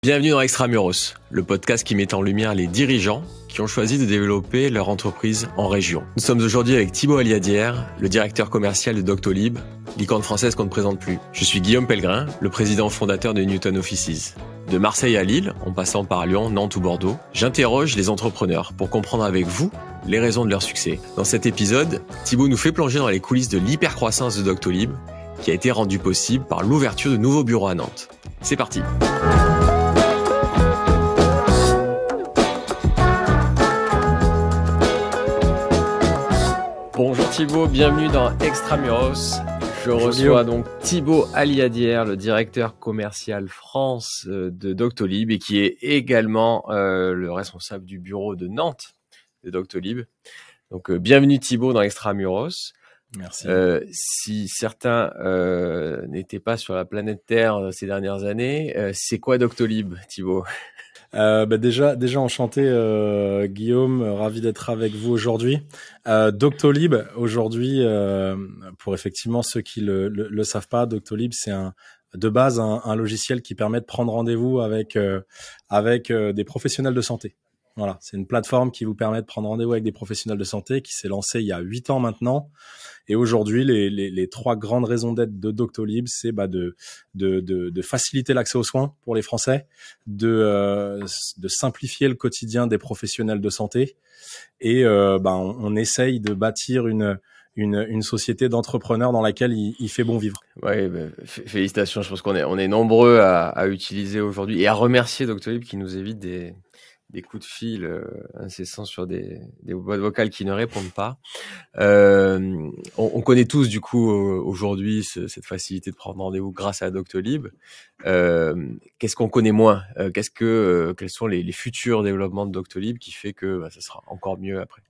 Bienvenue dans Extramuros, le podcast qui met en lumière les dirigeants qui ont choisi de développer leur entreprise en région. Nous sommes aujourd'hui avec Thibaut Aliadière, le directeur commercial de Doctolib, licorne française qu'on ne présente plus. Je suis Guillaume Pellegrin, le président fondateur de Newton Offices. De Marseille à Lille, en passant par Lyon, Nantes ou Bordeaux, j'interroge les entrepreneurs pour comprendre avec vous les raisons de leur succès. Dans cet épisode, Thibaut nous fait plonger dans les coulisses de l'hypercroissance de Doctolib, qui a été rendue possible par l'ouverture de nouveaux bureaux à Nantes. C'est parti. Bonjour Thibaut, bienvenue dans Extramuros. Je reçois donc Thibaut Aliadière, le directeur commercial France de Doctolib et qui est également le responsable du bureau de Nantes de Doctolib. Donc bienvenue Thibaut dans Extramuros. Merci. Si certains n'étaient pas sur la planète Terre ces dernières années, c'est quoi Doctolib, Thibaut ? Déjà enchanté, Guillaume, ravi d'être avec vous aujourd'hui. Doctolib, aujourd'hui, pour effectivement ceux qui le savent pas, Doctolib, c'est de base un logiciel qui permet de prendre rendez-vous avec des professionnels de santé. Voilà, c'est une plateforme qui vous permet de prendre rendez-vous avec des professionnels de santé qui s'est lancée il y a 8 ans maintenant. Et aujourd'hui, les trois grandes raisons d'être de Doctolib, c'est de faciliter l'accès aux soins pour les Français, de simplifier le quotidien des professionnels de santé, et on essaye de bâtir une société d'entrepreneurs dans laquelle il fait bon vivre. Ouais, félicitations. Je pense qu'on est nombreux à utiliser aujourd'hui et à remercier Doctolib qui nous évite des coups de fil incessants sur des boîtes vocales qui ne répondent pas. On connaît tous du coup aujourd'hui cette facilité de prendre rendez-vous grâce à Doctolib. Qu'est-ce qu'on connaît moins ? Quels sont les futurs développements de Doctolib qui fait que ça sera encore mieux après ?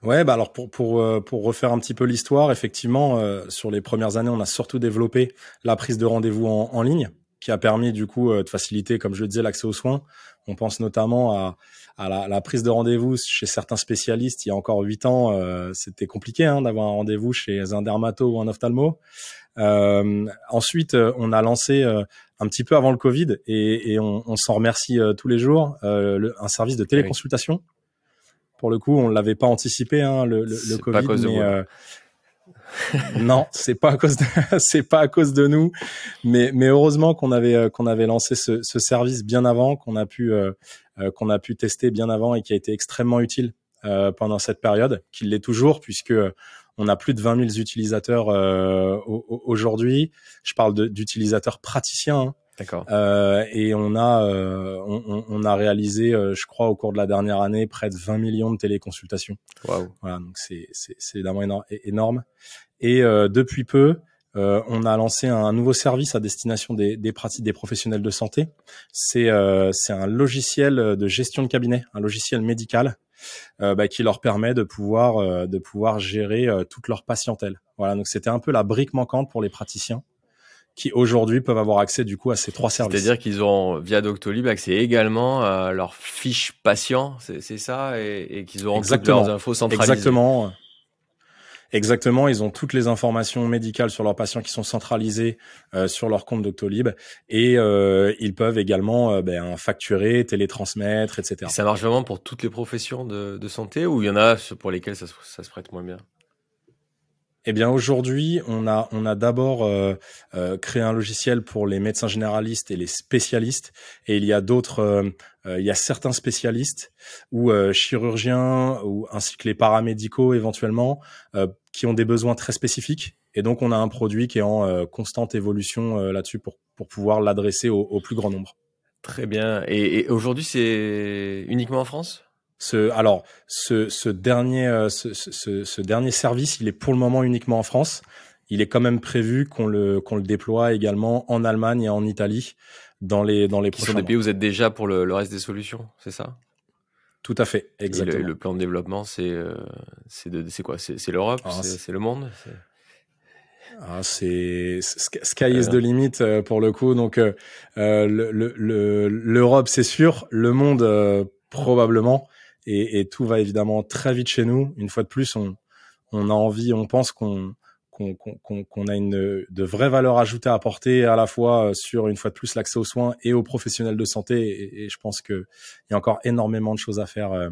Ouais, alors pour refaire un petit peu l'histoire, effectivement, sur les premières années, on a surtout développé la prise de rendez-vous en ligne, qui a permis du coup de faciliter, comme je le disais, l'accès aux soins. On pense notamment à la prise de rendez-vous chez certains spécialistes. Il y a encore 8 ans, c'était compliqué d'avoir un rendez-vous chez un dermato ou un ophtalmo. Ensuite, on a lancé un petit peu avant le Covid, et on s'en remercie tous les jours, un service de téléconsultation. Oui. Pour le coup, on l'avait pas anticipé, le Covid, pas à cause de moi. Non, c'est pas à cause de nous, mais heureusement qu'on avait lancé ce service bien avant, qu'on a pu tester bien avant et qui a été extrêmement utile pendant cette période, qu'il l'est toujours, puisque on a plus de 20 000 utilisateurs aujourd'hui. Je parle d'utilisateurs praticiens. D'accord. Et on a réalisé, je crois, au cours de la dernière année, près de 20 millions de téléconsultations. Waouh. Voilà, donc c'est évidemment énorme. Et depuis peu, on a lancé un nouveau service à destination des professionnels de santé. C'est un logiciel de gestion de cabinet, un logiciel médical qui leur permet de pouvoir gérer toute leur patientèle. Voilà, donc c'était un peu la brique manquante pour les praticiens, qui aujourd'hui peuvent avoir accès du coup à ces trois services. C'est-à-dire qu'ils ont via Doctolib accès également à leurs fiches patients, c'est ça, et qu'ils auront toutes leurs infos centralisées. Exactement, ils ont toutes les informations médicales sur leurs patients qui sont centralisées sur leur compte Doctolib, et ils peuvent également facturer, télétransmettre, etc. Et ça marche vraiment pour toutes les professions de santé, ou il y en a pour lesquelles ça se prête moins bien ? Eh bien, aujourd'hui, on a d'abord créé un logiciel pour les médecins généralistes et les spécialistes, et il y a certains spécialistes ou chirurgiens ainsi que les paramédicaux éventuellement qui ont des besoins très spécifiques, et donc on a un produit qui est en constante évolution là-dessus pour pouvoir l'adresser au plus grand nombre. Très bien. Et aujourd'hui, c'est uniquement en France ? Ce dernier service, il est pour le moment uniquement en France. Il est quand même prévu qu'on le déploie également en Allemagne et en Italie dans les prochains mois. Qui sont des pays où vous êtes déjà pour le reste des solutions, c'est ça ? Tout à fait, exactement. Et le plan de développement, c'est quoi ? C'est l'Europe ? C'est le monde ? C'est sky is the limit pour le coup. Donc l'Europe, c'est sûr, le monde probablement. Et tout va évidemment très vite chez nous. Une fois de plus, on a envie, on pense qu'on qu'on a de vraies valeurs ajoutées à apporter à la fois sur, une fois de plus, l'accès aux soins et aux professionnels de santé. Et je pense qu'il y a encore énormément de choses à faire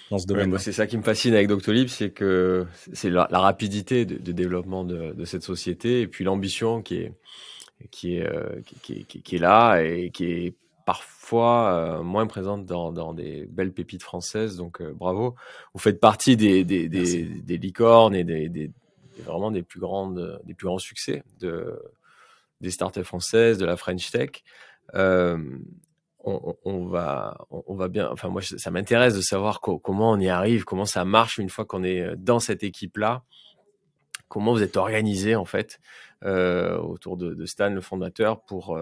dans ce domaine. Ouais, moi, c'est ça qui me fascine avec Doctolib, c'est que c'est la rapidité de développement de cette société et puis l'ambition qui est là et qui est parfois moins présente dans des belles pépites françaises. Donc bravo, vous faites partie des licornes et vraiment des plus grands succès des startups françaises, de la French Tech. On va bien. Enfin, moi, ça m'intéresse de savoir comment on y arrive, comment ça marche une fois qu'on est dans cette équipe-là. Comment vous êtes organisé en fait autour de Stan, le fondateur, pour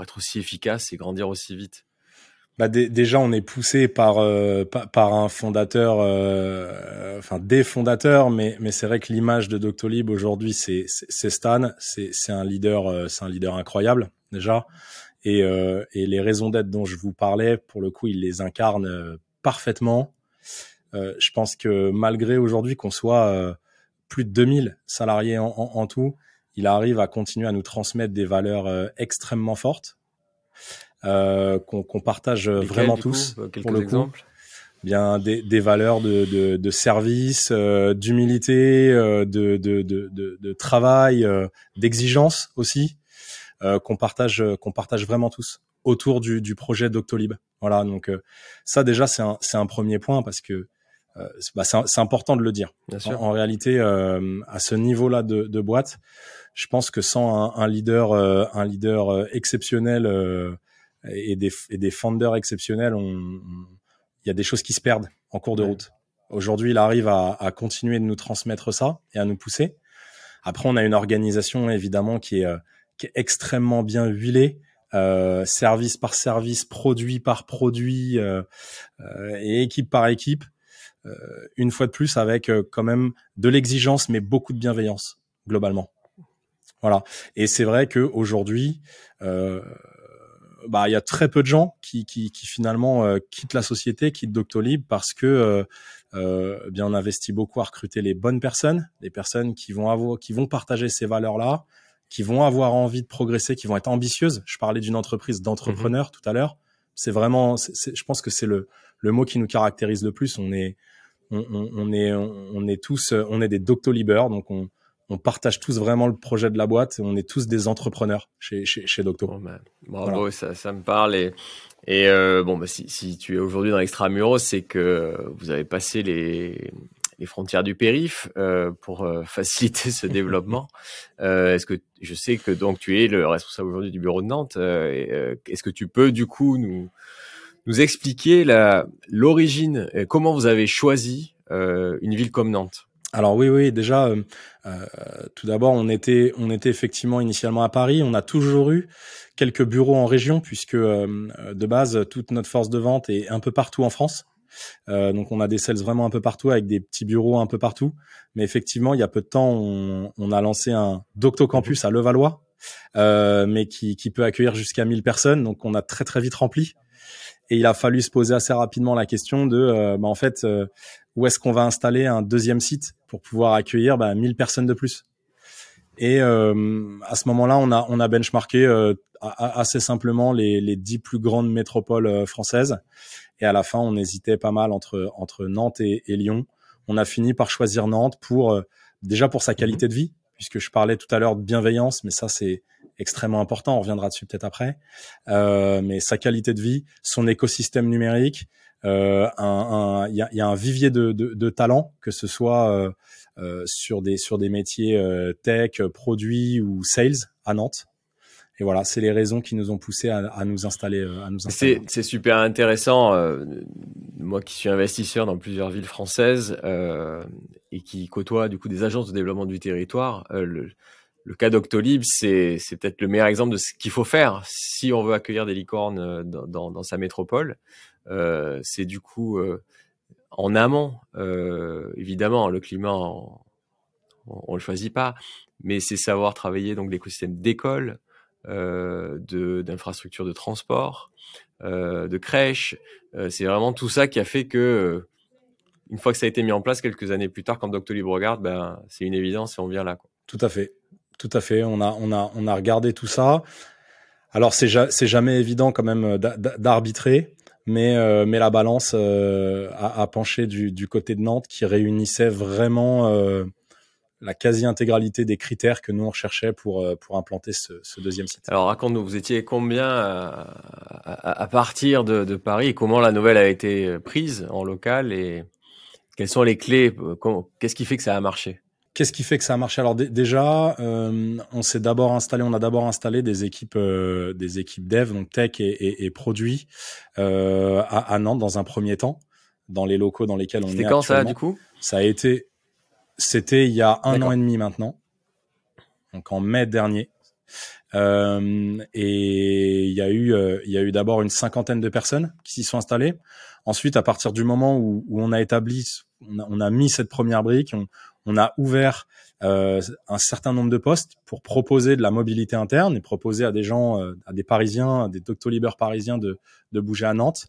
être aussi efficace et grandir aussi vite? Déjà, on est poussé par un fondateur, enfin des fondateurs, mais c'est vrai que l'image de Doctolib aujourd'hui, c'est Stan, c'est un leader incroyable déjà, et les raisons d'être dont je vous parlais, pour le coup, il les incarne parfaitement. Je pense que malgré aujourd'hui qu'on soit plus de 2000 salariés en tout, il arrive à continuer à nous transmettre des valeurs extrêmement fortes. Qu'on partage vraiment tous. Quelques exemples. Bien des valeurs de service, d'humilité, de travail, d'exigence aussi, qu'on partage vraiment tous autour du projet Doctolib. Voilà, donc ça déjà c'est un premier point parce que c'est important de le dire. Bien sûr. En réalité, à ce niveau-là de boîte, je pense que sans un leader exceptionnel et des founders exceptionnels, il y a des choses qui se perdent en cours de route. Aujourd'hui, il arrive à continuer de nous transmettre ça et à nous pousser. Après, on a une organisation évidemment qui est extrêmement bien huilée, service par service, produit par produit, et équipe par équipe. Une fois de plus, avec quand même de l'exigence, mais beaucoup de bienveillance globalement. Voilà. Et c'est vrai que aujourd'hui, il y a très peu de gens qui finalement quittent la société, quittent Doctolib parce que bien on investit beaucoup à recruter les bonnes personnes, les personnes qui vont partager ces valeurs-là, qui vont avoir envie de progresser, qui vont être ambitieuses. Je parlais d'une entreprise d'entrepreneurs tout à l'heure. C'est vraiment, je pense que c'est le mot qui nous caractérise le plus. On est tous, on est des Doctolibers, donc on partage tous vraiment le projet de la boîte. On est tous des entrepreneurs chez Docto. Bravo, voilà. ça me parle. Et si tu es aujourd'hui dans l'extramuros, c'est que vous avez passé les frontières du périph pour faciliter ce développement. Est-ce que je sais que donc tu es le responsable aujourd'hui du bureau de Nantes. Est-ce que tu peux du coup nous expliquer l'origine, comment vous avez choisi une ville comme Nantes? Alors oui, déjà, tout d'abord, on était effectivement initialement à Paris. On a toujours eu quelques bureaux en région puisque de base, toute notre force de vente est un peu partout en France. Donc on a des sales vraiment un peu partout avec des petits bureaux un peu partout. Mais effectivement, il y a peu de temps, on a lancé un Docto Campus à Levallois, mais qui peut accueillir jusqu'à 1000 personnes. Donc on a très très vite rempli. Et il a fallu se poser assez rapidement la question de, où est-ce qu'on va installer un deuxième site pour pouvoir accueillir 1000 personnes de plus. Et à ce moment-là, on a benchmarké assez simplement les 10 plus grandes métropoles françaises. Et à la fin, on hésitait pas mal entre Nantes et Lyon. On a fini par choisir Nantes déjà pour sa qualité de vie, puisque je parlais tout à l'heure de bienveillance, mais ça c'est extrêmement important, on reviendra dessus peut-être après. Mais sa qualité de vie, son écosystème numérique, il y a un vivier de talents, que ce soit sur des métiers tech, produits ou sales à Nantes. Et voilà, c'est les raisons qui nous ont poussés à nous installer. C'est super intéressant. Moi qui suis investisseur dans plusieurs villes françaises et qui côtoie du coup des agences de développement du territoire, le cas Doctolib, c'est peut-être le meilleur exemple de ce qu'il faut faire si on veut accueillir des licornes dans sa métropole. C'est du coup en amont, évidemment, le climat, on le choisit pas, mais c'est savoir travailler donc l'écosystème d'écoles, d'infrastructures de transport, de crèches. C'est vraiment tout ça qui a fait que une fois que ça a été mis en place quelques années plus tard, quand Doctolib regarde, c'est une évidence et on vient là, quoi. Tout à fait. Tout à fait. On a regardé tout ça. Alors, c'est jamais évident quand même d'arbitrer, mais la balance a penché du côté de Nantes, qui réunissait vraiment la quasi-intégralité des critères que nous on recherchait pour implanter ce deuxième site. Alors raconte-nous, vous étiez combien à partir de Paris, et comment la nouvelle a été prise en local, et quelles sont les clés, qu'est-ce qui fait que ça a marché? Qu'est-ce qui fait que ça a marché? Alors déjà, on a d'abord installé des équipes dev, donc tech et produits à Nantes dans un premier temps, dans les locaux dans lesquels on est actuellement. C'était quand ça, du coup? C'était il y a un an et demi maintenant, donc en mai dernier. Et il y a eu d'abord une 50aine de personnes qui s'y sont installées. Ensuite, à partir du moment où on a mis cette première brique, on a ouvert un certain nombre de postes pour proposer de la mobilité interne et proposer à des gens, à des Parisiens, à des Doctolibers parisiens de bouger à Nantes.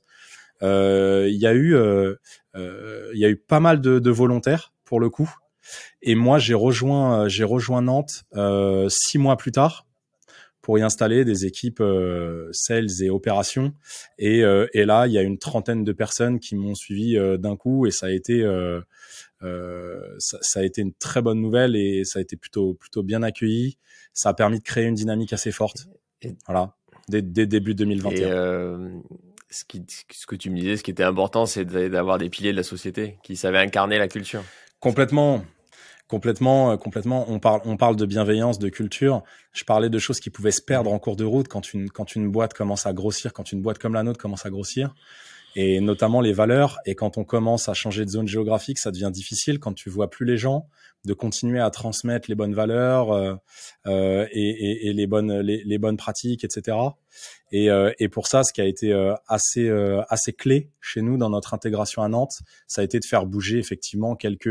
Il y a eu pas mal de volontaires pour le coup. Et moi, j'ai rejoint Nantes 6 mois plus tard pour y installer des équipes sales et opérations. Et là, il y a une 30aine de personnes qui m'ont suivi d'un coup, et ça a été une très bonne nouvelle, et ça a été plutôt bien accueilli. Ça a permis de créer une dynamique assez forte. Voilà, dès début 2021. Et ce que tu me disais, ce qui était important, c'est d'avoir des piliers de la société qui savaient incarner la culture. Complètement. On parle de bienveillance, de culture. Je parlais de choses qui pouvaient se perdre en cours de route quand une boîte commence à grossir, quand une boîte comme la nôtre commence à grossir, et notamment les valeurs. Et quand on commence à changer de zone géographique, ça devient difficile quand tu vois plus les gens, de continuer à transmettre les bonnes valeurs et les bonnes pratiques, etc. Et pour ça, ce qui a été assez clé chez nous dans notre intégration à Nantes, ça a été de faire bouger effectivement quelques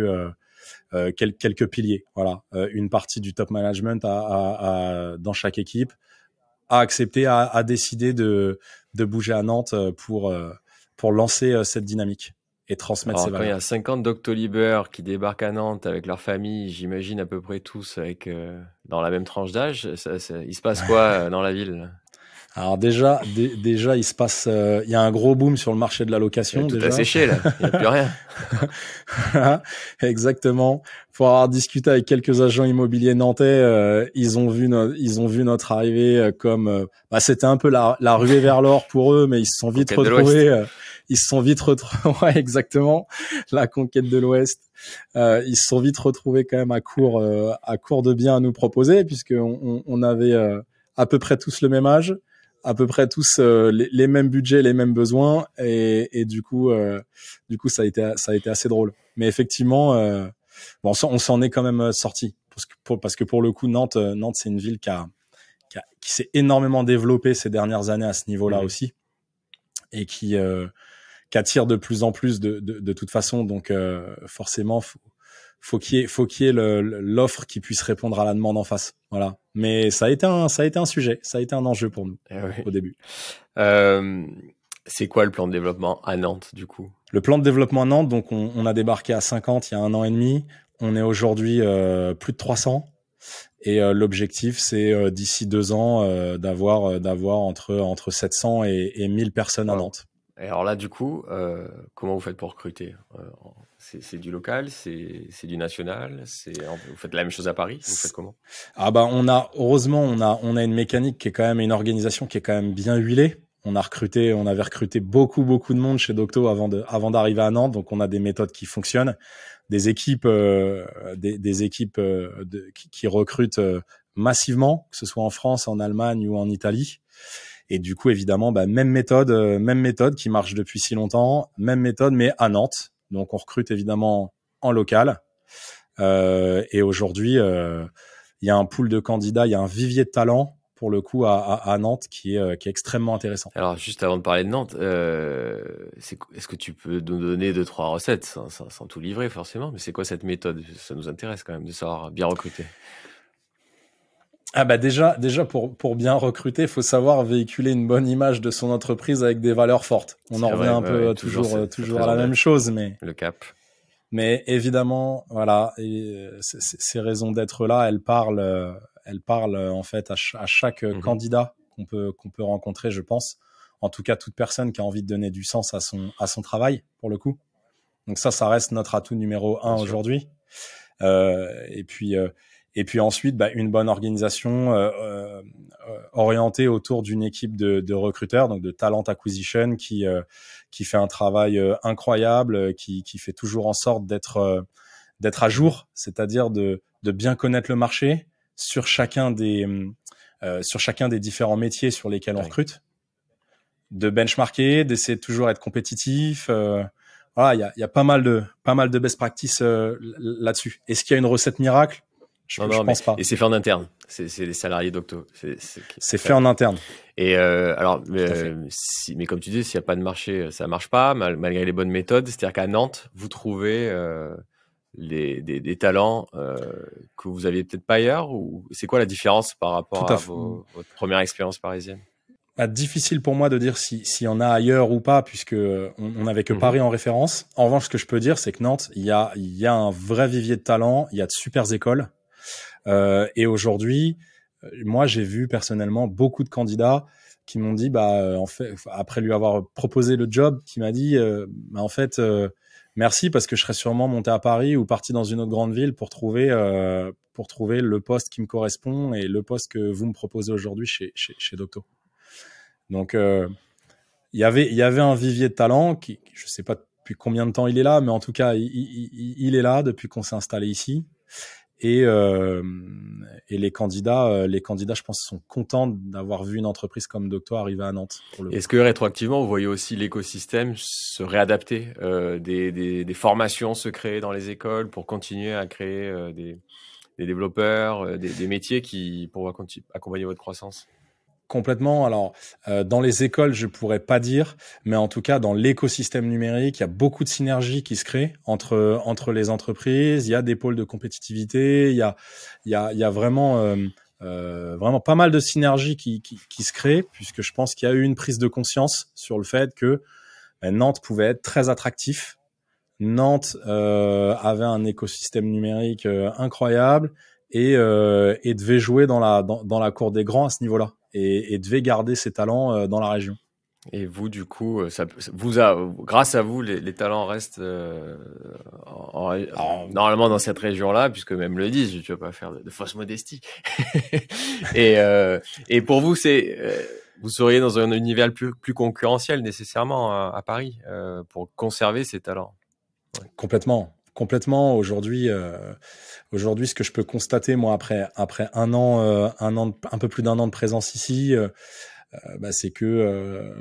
piliers. Voilà, une partie du top management dans chaque équipe a accepté, a décidé de bouger à Nantes pour lancer cette dynamique et transmettre ces valeurs. Quand il y a 50 Doctolibers qui débarquent à Nantes avec leur famille, j'imagine à peu près tous dans la même tranche d'âge, il se passe quoi dans la ville? Alors déjà, il se passe, il y a un gros boom sur le marché de la location. Tout déjà. a séché là, il n'y a plus rien. Exactement. Pour avoir discuté avec quelques agents immobiliers nantais, ils ont vu notre arrivée comme, c'était un peu la ruée vers l'or pour eux, mais ils se sont vite retrouvés. Ouais, exactement, la conquête de l'Ouest. Ils se sont vite retrouvés quand même à court de biens à nous proposer, puisque on avait à peu près tous le même âge, à peu près tous les mêmes budgets, les mêmes besoins, et du coup ça a été assez drôle. Mais effectivement, on s'en est quand même sorti, parce que pour le coup Nantes c'est une ville qui s'est énormément développée ces dernières années à ce niveau-là aussi, et qui attire de plus en plus de toute façon. Donc forcément faut qu'il y ait l'offre qui puisse répondre à la demande en face. Voilà. Mais ça a été un sujet, ça a été un enjeu pour nous au début. C'est quoi le plan de développement à Nantes du coup? Le plan de développement à Nantes, donc on a débarqué à 50 il y a un an et demi. On est aujourd'hui plus de 300. Et l'objectif, c'est d'ici 2 ans d'avoir entre 700 et 1000 personnes à Nantes. Et alors là, du coup, comment vous faites pour recruter? C'est du local, c'est du national, vous faites la même chose à Paris? Vous faites comment? Heureusement, on a une mécanique qui est quand même, une organisation qui est quand même bien huilée. On avait recruté beaucoup de monde chez Docto avant d'arriver à Nantes, donc on a des méthodes qui fonctionnent, des équipes qui recrutent massivement, que ce soit en France, en Allemagne ou en Italie. Et du coup, évidemment, même méthode qui marche depuis si longtemps, même méthode, mais à Nantes. Donc, on recrute évidemment en local. Et aujourd'hui, il y a un pool de candidats, il y a un vivier de talent, pour le coup, à Nantes, qui est extrêmement intéressant. Alors, juste avant de parler de Nantes, est-ce que tu peux nous donner 2-3 recettes, sans tout livrer forcément, mais c'est quoi cette méthode? Ça nous intéresse quand même de savoir bien recruter. Déjà pour bien recruter, il faut savoir véhiculer une bonne image de son entreprise avec des valeurs fortes. On en revient toujours à la même chose, mais le cap. Mais évidemment, voilà, ces raisons d'être là, elles parlent en fait à chaque candidat qu'on peut rencontrer, je pense. En tout cas, toute personne qui a envie de donner du sens à son travail, pour le coup. Donc ça reste notre atout numéro 1 aujourd'hui. Et puis ensuite, une bonne organisation orientée autour d'une équipe de recruteurs, donc de talent acquisition, qui fait un travail incroyable, qui fait toujours en sorte d'être à jour, c'est-à-dire de bien connaître le marché sur chacun des différents métiers sur lesquels on recrute, de benchmarker, d'essayer de toujours être compétitif. Voilà, il y a pas mal de best practices là-dessus. Est-ce qu'il y a une recette miracle? Je pense pas. Et c'est fait en interne. C'est les salariés d'Octo. C'est fait en interne. Et mais comme tu dis, s'il n'y a pas de marché, ça marche pas, malgré les bonnes méthodes. C'est-à-dire qu'à Nantes, vous trouvez des talents que vous aviez peut-être pas ailleurs, ou c'est quoi la différence par rapport à votre première expérience parisienne? Difficile pour moi de dire s'il y en a ailleurs ou pas, puisque on n'avait que Paris en référence. En revanche, ce que je peux dire, c'est que Nantes, il y a un vrai vivier de talents, il y a de super écoles. Et aujourd'hui, moi, j'ai vu personnellement beaucoup de candidats qui m'ont dit, en fait, après lui avoir proposé le job, qui m'a dit, en fait, merci, parce que je serais sûrement monté à Paris ou parti dans une autre grande ville pour trouver le poste qui me correspond et le poste que vous me proposez aujourd'hui chez Docto. Donc, il y avait un vivier de talent qui, je sais pas depuis combien de temps il est là, mais en tout cas, il est là depuis qu'on s'est installé ici. Et les candidats, je pense, sont contents d'avoir vu une entreprise comme Docto arriver à Nantes. Est-ce que rétroactivement, vous voyez aussi l'écosystème se réadapter, des formations se créer dans les écoles pour continuer à créer des développeurs, des métiers pour accompagner votre croissance? Complètement. Alors, dans les écoles, je pourrais pas dire, mais en tout cas, dans l'écosystème numérique, il y a beaucoup de synergies qui se créent entre les entreprises. Il y a des pôles de compétitivité. Il y a vraiment pas mal de synergies qui se créent, puisque je pense qu'il y a eu une prise de conscience sur le fait que Nantes pouvait être très attractif. Nantes avait un écosystème numérique incroyable et devait jouer dans la cour des grands à ce niveau-là. Et devait garder ses talents dans la région. Et vous, du coup, grâce à vous, les talents restent normalement dans cette région-là, puisque même le disent, tu vas pas faire de fausse modestie. Et pour vous, vous seriez dans un univers plus concurrentiel nécessairement à Paris pour conserver ces talents. Ouais. Complètement. Aujourd'hui, ce que je peux constater, moi, après un peu plus d'1 an de présence ici, c'est que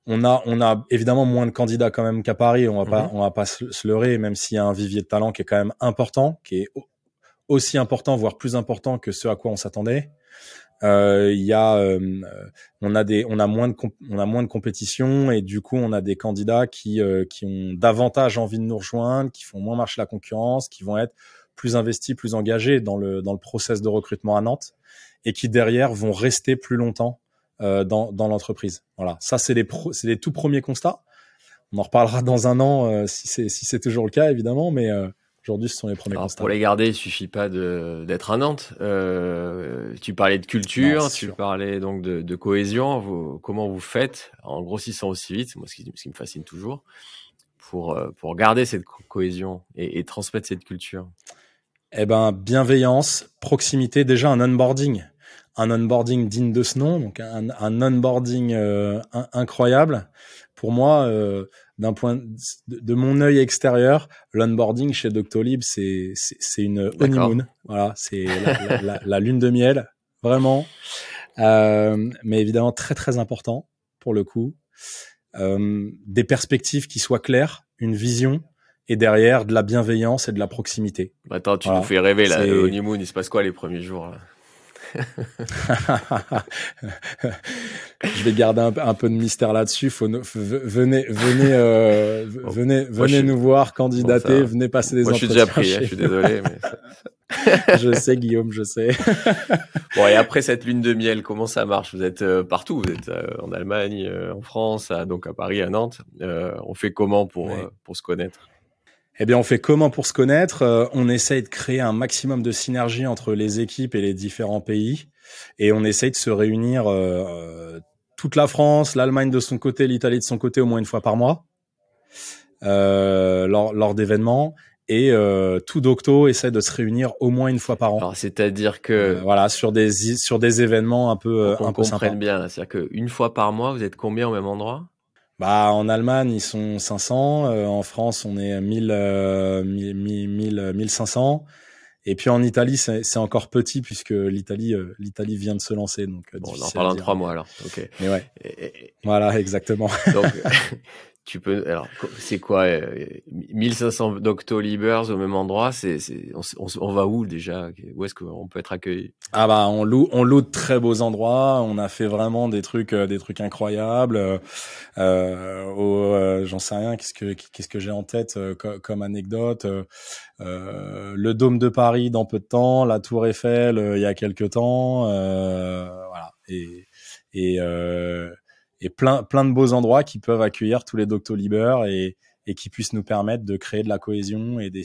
on a évidemment moins de candidats quand même qu'à Paris. On va pas se leurrer, même s'il y a un vivier de talent qui est quand même important, qui est aussi important, voire plus important que ce à quoi on s'attendait. On a moins de compétition, et du coup on a des candidats qui ont davantage envie de nous rejoindre, qui font moins marcher la concurrence, qui vont être plus investis, plus engagés dans le process de recrutement à Nantes, et qui derrière vont rester plus longtemps dans l'entreprise. Voilà, ça c'est les tout premiers constats. On en reparlera dans 1 an si c'est toujours le cas, évidemment, mais aujourd'hui, ce sont les premiers constats. Pour les garder, il suffit pas d'être à Nantes. Tu parlais de culture, tu parlais donc de cohésion. Comment vous faites en grossissant aussi vite? Moi, ce qui me fascine toujours, pour garder cette cohésion et transmettre cette culture. Bienveillance, proximité, déjà un onboarding digne de ce nom, donc un onboarding incroyable. Pour moi, d'un point de mon œil extérieur, l'onboarding chez Doctolib, c'est une honeymoon. Voilà, c'est la lune de miel, vraiment. Mais évidemment très très important pour le coup. Des perspectives qui soient claires, une vision, et derrière de la bienveillance et de la proximité. Attends, tu nous fais rêver là. Le honeymoon, il se passe quoi les premiers jours là? Je vais garder un peu de mystère là-dessus. Venez nous voir, candidater, venez passer des entretiens. Je suis déjà pris, je suis désolé. Mais je sais, Guillaume, je sais. Bon, et après cette lune de miel, comment ça marche? Vous êtes partout, vous êtes en Allemagne, en France, donc à Paris, à Nantes. On fait comment pour se connaître? Eh bien, on fait comment pour se connaître? On essaye de créer un maximum de synergie entre les équipes et les différents pays. Et on essaye de se réunir toute la France, l'Allemagne de son côté, l'Italie de son côté, au moins une fois par mois, lors d'événements. Et tout Docto essaie de se réunir au moins une fois par an. Alors, c'est-à-dire que voilà, sur des événements un peu pour qu'on comprenne bien, c'est-à-dire qu'une fois par mois, vous êtes combien au même endroit? Bah, en Allemagne, ils sont 500. En France, on est 1500. Et puis en Italie, c'est encore petit puisque l'Italie vient de se lancer. Donc, bon, on en parle dans 3 mois alors. Ok. Mais ouais. Voilà, exactement. Donc, tu peux. Alors, c'est quoi 1500 Doctolibers au même endroit? On va où déjà? Où est-ce qu'on peut être accueilli? Ah bah, on loue de très beaux endroits. On a fait vraiment des trucs incroyables. J'en sais rien. Qu'est-ce que j'ai en tête comme anecdote? Le Dôme de Paris dans peu de temps, la Tour Eiffel il y a quelques temps, voilà. Et plein de beaux endroits qui peuvent accueillir tous les Doctolibers et qui puissent nous permettre de créer de la cohésion et des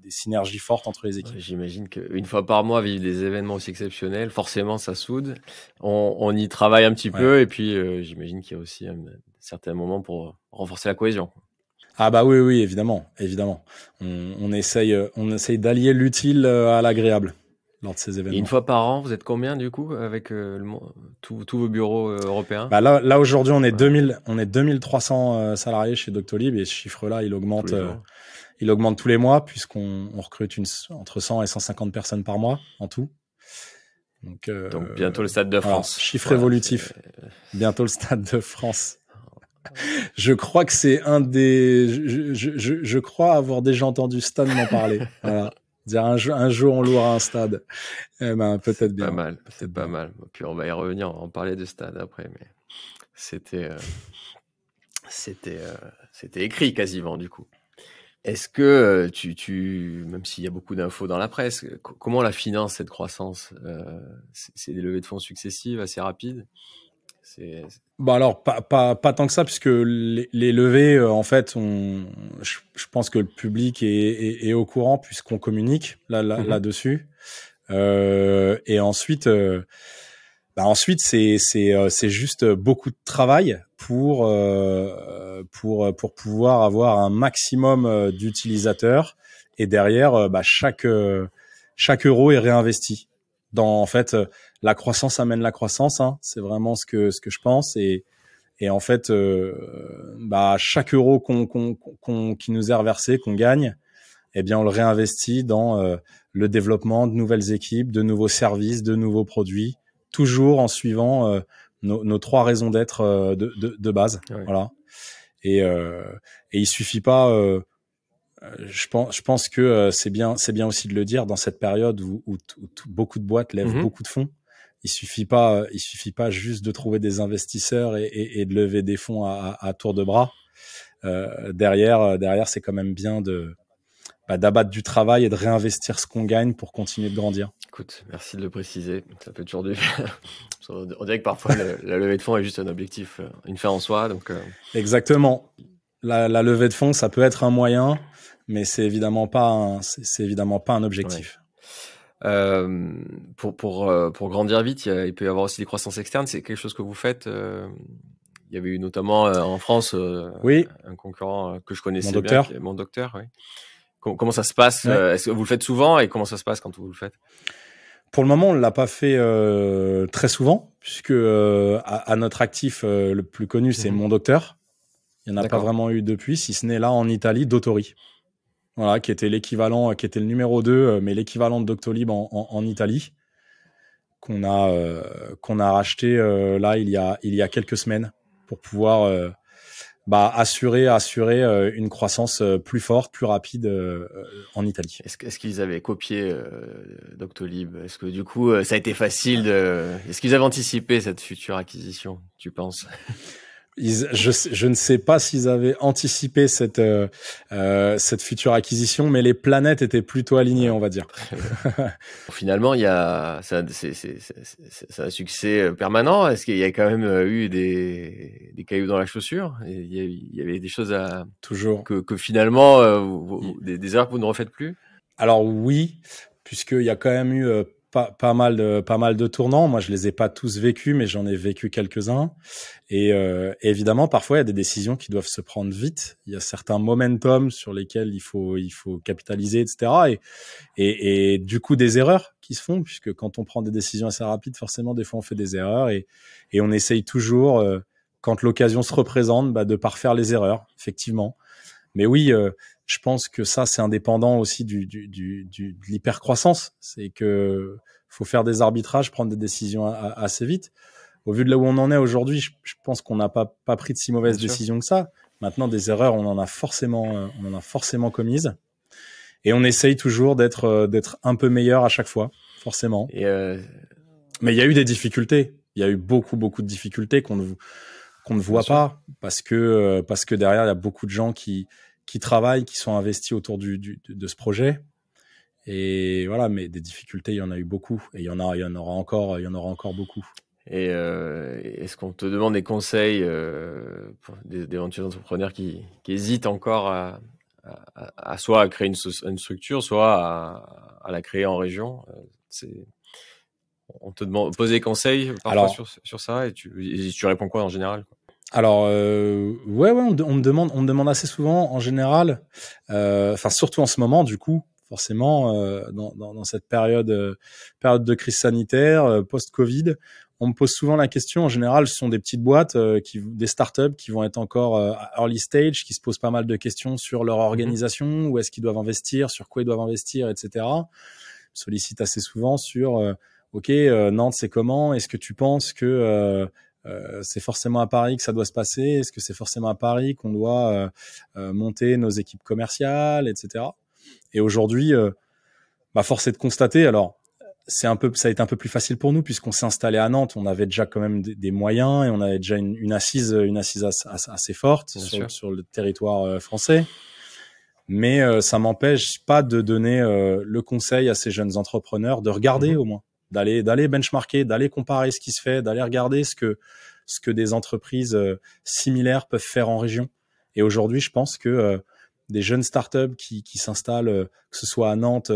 synergies fortes entre les équipes. Ouais, j'imagine qu'une fois par mois, vivre des événements aussi exceptionnels, forcément, ça soude. On y travaille un petit peu, et puis j'imagine qu'il y a aussi certains moments pour renforcer la cohésion. Ah bah oui, évidemment. On essaye d'allier l'utile à l'agréable lors de ces événements. Et une fois par an, vous êtes combien du coup avec tous vos bureaux européens? Bah là aujourd'hui, on est 2300 salariés chez Doctolib, et ce chiffre-là, il augmente tous les mois puisqu'on recrute entre 100 et 150 personnes par mois en tout. Donc bientôt le Stade de France. Voilà, chiffre évolutif. Bientôt le Stade de France. Je crois que c'est je crois avoir déjà entendu Stan m'en parler. Voilà. Dire un jour on louera un stade. Eh ben peut-être bien. C'est pas mal. Puis on va y revenir, on va en parler de stade après, mais c'était écrit quasiment du coup. Est-ce que même s'il y a beaucoup d'infos dans la presse, comment on la finance cette croissance? C'est des levées de fonds successives assez rapides? Bon alors pas tant que ça, puisque les levées en fait je pense que le public est au courant puisqu'on communique là-dessus. Et ensuite c'est juste beaucoup de travail pour pouvoir avoir un maximum d'utilisateurs, et derrière chaque euro est réinvesti dans, en fait, la croissance amène la croissance, hein. C'est vraiment ce que je pense, et en fait chaque euro qui nous est reversé, qu'on gagne, eh bien on le réinvestit dans le développement de nouvelles équipes, de nouveaux services, de nouveaux produits, toujours en suivant nos 3 raisons d'être de base. Ouais. Voilà. Et il suffit pas. Je pense que c'est bien aussi de le dire dans cette période où beaucoup de boîtes lèvent beaucoup de fonds. Il suffit pas juste de trouver des investisseurs et de lever des fonds à tour de bras. Derrière, c'est quand même bien d'abattre du travail et de réinvestir ce qu'on gagne pour continuer de grandir. Écoute, merci de le préciser. Ça fait toujours du bien. On dirait que parfois la levée de fonds est juste un objectif, une fin en soi. Donc Exactement. La levée de fonds, ça peut être un moyen, mais c'est évidemment pas un objectif. Ouais. Pour grandir vite, il peut y avoir aussi des croissances externes. C'est quelque chose que vous faites. Il y avait eu notamment en France un concurrent que je connaissais bien, Mon Docteur. Oui. Comment ça se passe? Est-ce que vous le faites souvent, et comment ça se passe quand vous le faites? Pour le moment, on l'a pas fait très souvent, puisque à notre actif le plus connu, c'est Mon Docteur. Il n'y en a pas vraiment eu depuis, si ce n'est là en Italie, Dottori. Voilà, qui était l'équivalent, qui était le numéro 2, mais l'équivalent de Doctolib en Italie, qu'on a racheté là il y a quelques semaines, pour pouvoir assurer une croissance plus forte, plus rapide en Italie. Est-ce qu'ils avaient copié Doctolib? Est-ce que du coup ça a été facile est-ce qu'ils avaient anticipé cette future acquisition, tu penses? Je ne sais pas s'ils avaient anticipé cette future acquisition, mais les planètes étaient plutôt alignées, on va dire. Finalement, c'est un succès permanent. Est-ce qu'il y a quand même eu des cailloux dans la chaussure? Il y avait des choses toujours que finalement des erreurs que vous ne refaites plus? Alors oui, puisqu'il y a quand même eu pas mal de tournants. Moi, je les ai pas tous vécus, mais j'en ai vécu quelques-uns. Et évidemment, parfois, il y a des décisions qui doivent se prendre vite. Il y a certains momentum sur lesquels il faut capitaliser, etc. Et du coup, des erreurs qui se font, puisque quand on prend des décisions assez rapides, forcément, des fois, on fait des erreurs. Et on essaye toujours, quand l'occasion se représente, de pas refaire les erreurs, effectivement. Mais oui, je pense que ça, c'est indépendant aussi de l'hypercroissance. C'est que faut faire des arbitrages, prendre des décisions assez vite. Au vu de là où on en est aujourd'hui, je pense qu'on n'a pas pris de si mauvaises décisions que ça. Maintenant, des erreurs, on en a forcément commises. Et on essaye toujours d'être un peu meilleur à chaque fois, forcément. Mais il y a eu des difficultés. Il y a eu beaucoup de difficultés qu'on ne voit pas parce que derrière, il y a beaucoup de gens qui travaillent, qui sont investis autour de ce projet. Et voilà, mais des difficultés, il y en a eu beaucoup. Et il y en aura encore beaucoup. Et est-ce qu'on te demande des conseils pour d'éventuels entrepreneurs qui hésitent encore à soit à créer une structure, soit à la créer en région? On te pose des conseils parfois sur ça, et tu réponds quoi en général? Alors ouais, on me demande assez souvent en général, surtout en ce moment du coup, forcément dans cette période de crise sanitaire post-Covid, on me pose souvent la question. En général, ce sont des petites boîtes, des startups qui vont être encore early stage, qui se posent pas mal de questions sur leur organisation, où est-ce qu'ils doivent investir, sur quoi ils doivent investir, etc. Ils me sollicitent assez souvent sur OK, Nantes, c'est comment? Est-ce que tu penses que c'est forcément à Paris que ça doit se passer? Est-ce que c'est forcément à Paris qu'on doit monter nos équipes commerciales, etc. Et aujourd'hui, force est de constater. Alors, ça a été un peu plus facile pour nous puisqu'on s'est installé à Nantes. On avait déjà quand même des moyens et on avait déjà une assise assez forte sur le territoire français. Mais ça m'empêche pas de donner le conseil à ces jeunes entrepreneurs de regarder au moins, d'aller benchmarker, d'aller comparer ce qui se fait, d'aller regarder ce que des entreprises similaires peuvent faire en région. Et aujourd'hui, je pense que des jeunes startups qui s'installent, que ce soit à Nantes,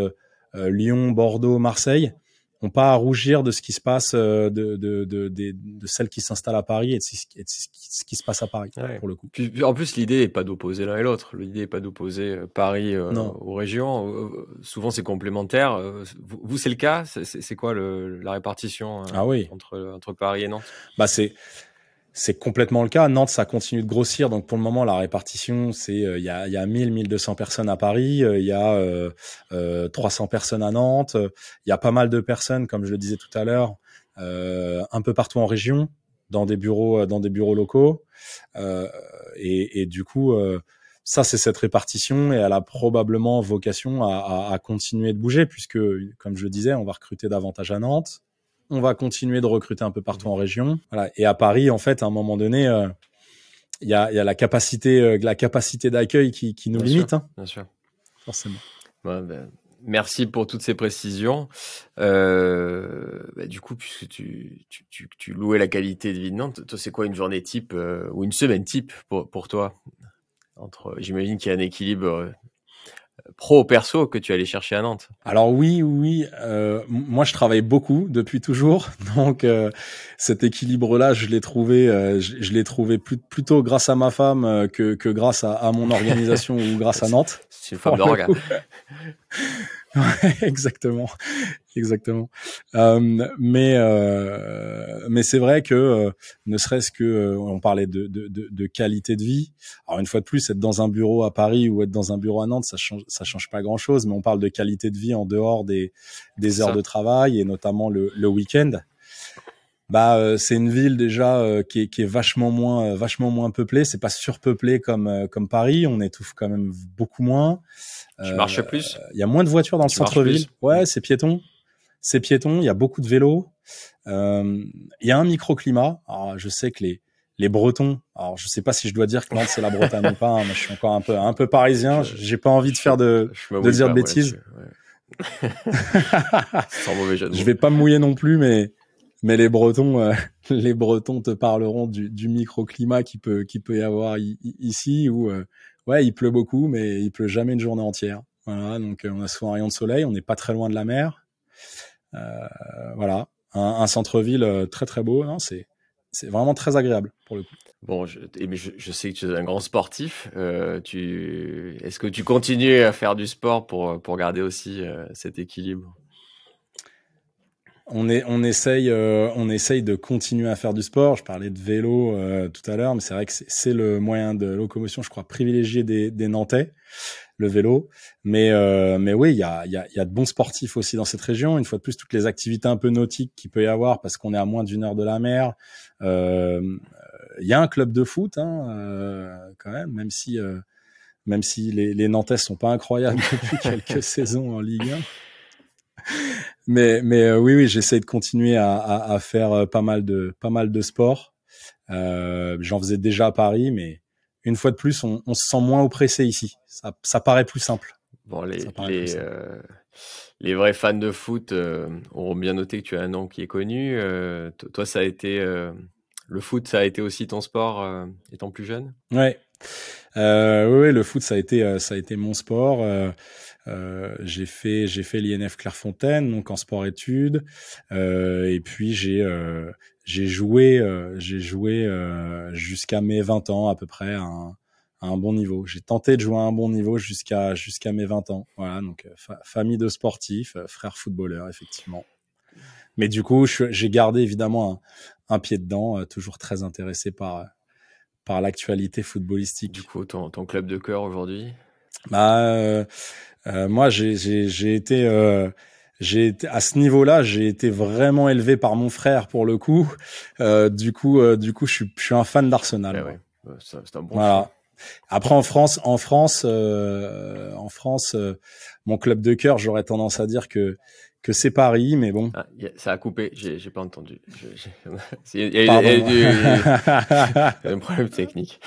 Lyon, Bordeaux, Marseille, n'ont pas à rougir de ce qui se passe, de celles qui s'installent à Paris et de ce qui se passe à Paris, pour le coup. Puis, en plus, l'idée n'est pas d'opposer l'un et l'autre. L'idée n'est pas d'opposer Paris aux régions. Souvent, c'est complémentaire. Vous, c'est le cas? C'est quoi la répartition entre Paris et Nantes? C'est complètement le cas. Nantes, ça continue de grossir. Donc, pour le moment, la répartition, c'est il y a 1200 personnes à Paris, il y a 300 personnes à Nantes, il y a pas mal de personnes, comme je le disais tout à l'heure, un peu partout en région, dans des bureaux locaux. Et du coup, ça, c'est cette répartition et elle a probablement vocation à continuer de bouger puisque, comme je le disais, on va recruter davantage à Nantes. On va continuer de recruter un peu partout en région. Voilà. Et à Paris, en fait, à un moment donné, il y a la capacité d'accueil qui nous limite. Bien sûr. Forcément. Merci pour toutes ces précisions. Du coup, puisque tu louais la qualité de vie de Nantes, toi, c'est quoi une journée type ou une semaine type pour toi? J'imagine qu'il y a un équilibre pro-perso que tu allais chercher à Nantes. Alors oui. Moi, je travaille beaucoup depuis toujours, donc cet équilibre-là, je l'ai trouvé plutôt grâce à ma femme que grâce à mon organisation ou grâce à Nantes. C'est une femme d'organe. Ouais, exactement. Mais c'est vrai que ne serait-ce que on parlait de qualité de vie. Alors une fois de plus, être dans un bureau à Paris ou être dans un bureau à Nantes, ça change pas grand-chose. Mais on parle de qualité de vie en dehors des heures de travail et notamment le week-end. C'est une ville déjà qui est vachement moins peuplée. C'est pas surpeuplé comme Paris. On étouffe quand même beaucoup moins. Tu marches plus? Il y a moins de voitures dans le centre-ville. Ouais, c'est piéton. Il y a beaucoup de vélos. Il y a un microclimat. Alors, je sais que les Bretons. Alors, je sais pas si je dois dire que Nantes c'est la Bretagne ou pas. Hein, moi, je suis encore un peu parisien. J'ai pas envie de faire de dire de bêtises. Sans mauvais jeu de mots. Je vais pas me mouiller non plus, mais les Bretons te parleront du microclimat qui peut y avoir ici où ouais, il pleut beaucoup, mais il pleut jamais une journée entière. Voilà, donc on a souvent un rayon de soleil, on n'est pas très loin de la mer. Voilà, un centre-ville très très beau. Non, c'est vraiment très agréable pour le coup. Bon, je sais que tu es un grand sportif. Est-ce que tu continues à faire du sport pour garder aussi cet équilibre? On essaye de continuer à faire du sport. Je parlais de vélo tout à l'heure, mais c'est vrai que c'est le moyen de locomotion, je crois, privilégié des Nantais, le vélo. Mais oui, il y a de bons sportifs aussi dans cette région. Une fois de plus, toutes les activités un peu nautiques qu'il peut y avoir, parce qu'on est à moins d'1 heure de la mer. Il y a un club de foot, hein, quand même si les Nantais sont pas incroyables depuis quelques saisons en Ligue 1. Mais oui, j'essaie de continuer à faire pas mal de sport. J'en faisais déjà à Paris, mais une fois de plus, on se sent moins oppressé ici. Ça paraît plus simple. Bon, les vrais fans de foot auront bien noté que tu as un nom qui est connu. Toi, ça a été le foot, ça a été aussi ton sport étant plus jeune? Ouais. Oui, le foot, ça a été mon sport. J'ai fait l'INF Clairefontaine, donc en sport-études, et puis j'ai joué jusqu'à mes 20 ans à peu près à un bon niveau. J'ai tenté de jouer à un bon niveau jusqu'à mes 20 ans. Voilà, donc famille de sportifs, frère footballeur effectivement. Mais du coup, j'ai gardé évidemment un pied dedans, toujours très intéressé par l'actualité footballistique. Du coup, ton club de cœur aujourd'hui? Moi, j'ai été à ce niveau-là, j'ai été vraiment élevé par mon frère pour le coup. Du coup, je suis un fan d'Arsenal. Ouais. C'est un bon voilà. choix. Après, en France, mon club de cœur, j'aurais tendance à dire que c'est Paris, mais bon. Ah, ça a coupé, j'ai pas entendu. Il y a un problème technique.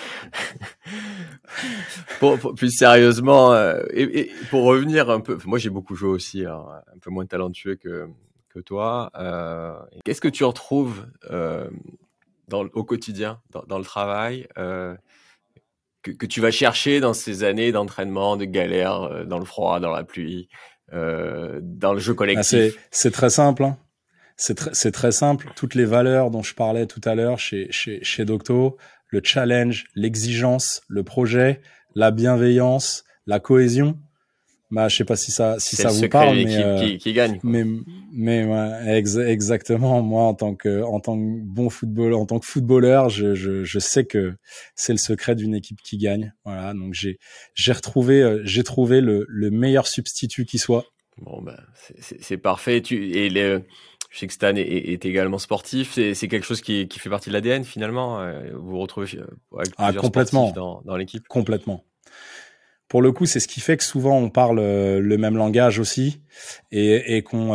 Plus sérieusement, et pour revenir un peu, moi j'ai beaucoup joué aussi, alors, un peu moins talentueux que toi. Qu'est-ce que tu retrouves au quotidien, dans le travail, que tu vas chercher dans ces années d'entraînement, de galère, dans le froid, dans la pluie, dans le jeu collectif? C'est très simple. Hein. C'est très simple. Toutes les valeurs dont je parlais tout à l'heure chez Docto, le challenge, l'exigence, le projet, la bienveillance, la cohésion. Je sais pas si ça vous parle, mais qui gagne. Quoi. Mais ouais, exactement. Moi, en tant que bon footballeur, en tant que footballeur, je sais que c'est le secret d'une équipe qui gagne. Voilà. Donc j'ai trouvé le meilleur substitut qui soit. Bon c'est parfait. Je sais que Stan est également sportif. C'est quelque chose qui fait partie de l'ADN finalement. Vous vous retrouvez avec plusieurs complètement sportifs dans l'équipe. Complètement. Pour le coup, c'est ce qui fait que souvent on parle le même langage aussi et qu'on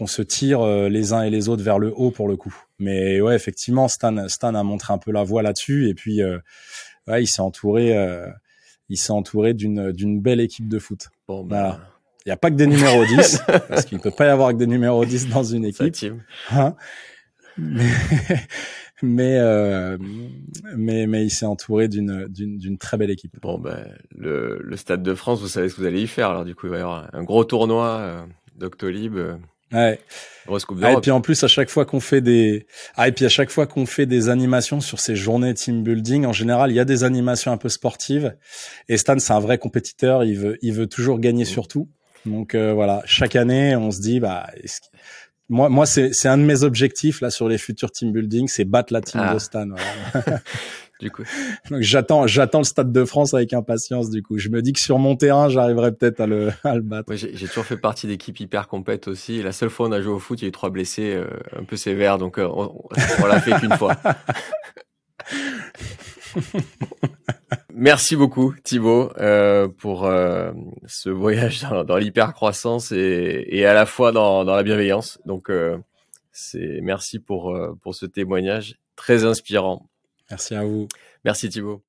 se tire les uns et les autres vers le haut pour le coup. Mais ouais, effectivement, Stan a montré un peu la voie là-dessus et puis ouais, il s'est entouré d'une belle équipe de foot. Bon, voilà. Il n'y a pas que des numéros 10 parce qu'il ne peut pas y avoir que des numéros 10 dans une équipe. Hein, mais il s'est entouré d'une très belle équipe. Bon, le Stade de France, vous savez ce que vous allez y faire. Alors, du coup, il va y avoir un gros tournoi Doctolib. Ouais. Et puis en plus, à chaque fois qu'on fait des animations sur ces journées team building, en général, il y a des animations un peu sportives. Et Stan, c'est un vrai compétiteur. Il veut toujours gagner sur tout. Donc voilà, chaque année, on se dit, moi, c'est un de mes objectifs là sur les futurs team building, c'est battre la team de Stan. Voilà. Du coup. Donc j'attends le Stade de France avec impatience. Du coup, je me dis que sur mon terrain, j'arriverai peut-être à le battre. Ouais, j'ai toujours fait partie d'équipes hyper compètes aussi. Et la seule fois où on a joué au foot, il y a eu 3 blessés, un peu sévères, donc on l'a fait qu'une fois. Merci beaucoup Thibaut pour ce voyage dans l'hyper-croissance et à la fois dans la bienveillance. Donc merci pour ce témoignage très inspirant. Merci à vous. Merci Thibaut.